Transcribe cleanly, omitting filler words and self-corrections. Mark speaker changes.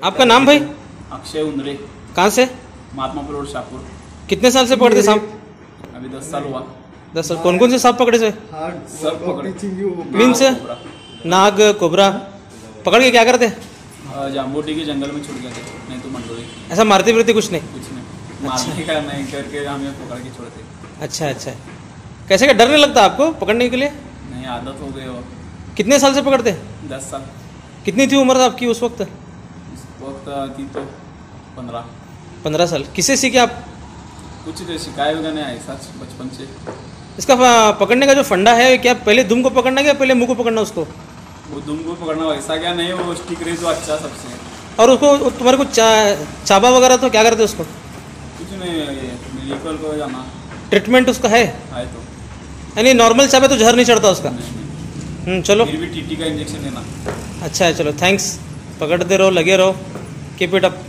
Speaker 1: आपका नाम भाई?
Speaker 2: अक्षय उंदरे।
Speaker 1: कहाँ से?
Speaker 2: महात्मा रोड शाहपुर।
Speaker 1: कितने साल से पकड़ते सांप?
Speaker 2: अभी 10 साल हुआ।
Speaker 1: 10 साल। कौन कौन से सांप पकड़े से?
Speaker 2: सब पकड़े।
Speaker 1: मीन से नाग कोबरा पकड़ के क्या करते?
Speaker 2: जाम्बोटी के जंगल में छुड़ गए थे, नहीं तो मंडोली।
Speaker 1: ऐसा मारते फिरते कुछ नहीं?
Speaker 2: कुछ नहीं, मारने का नहीं करके हमें पकड़ के छोड़ते।
Speaker 1: अच्छा अच्छा। कैसे का डर नहीं लगता आपको पकड़ने के लिए?
Speaker 2: नहीं, आदत हो गई। और
Speaker 1: कितने साल से पकड़ते?
Speaker 2: 10 साल।
Speaker 1: कितनी थी उम्र आपकी उस वक्त?
Speaker 2: इस वक्त थी तो 15
Speaker 1: साल। किससे सीखे आप?
Speaker 2: कुछ तो शिकायत वगैरह नहीं आई, सच बचपन से।
Speaker 1: इसका पकड़ने का जो फंडा है, क्या पहले दुम को पकड़ना है या पहले मुंह को पकड़ना उसको?
Speaker 2: वो दुम को पकड़ना वैसा क्या नहीं, वो स्टिक रेस जो अच्छा सबसे।
Speaker 1: और उसको तुम्हारे को चाबा वगैरह तो क्या करते उसको?
Speaker 2: कुछ नहीं, ये मेडिकल को जाना।
Speaker 1: ट्रीटमेंट उसका है
Speaker 2: तो
Speaker 1: यानी नॉर्मल चाबे तो जहर नहीं चढ़ता उसका?
Speaker 2: नहीं।
Speaker 1: चलो
Speaker 2: फिर भी टीटी का इंजेक्शन लेना।
Speaker 1: अच्छा है, चलो थैंक्स। पकड़ते रहो, लगे रहो, कीप इट अप।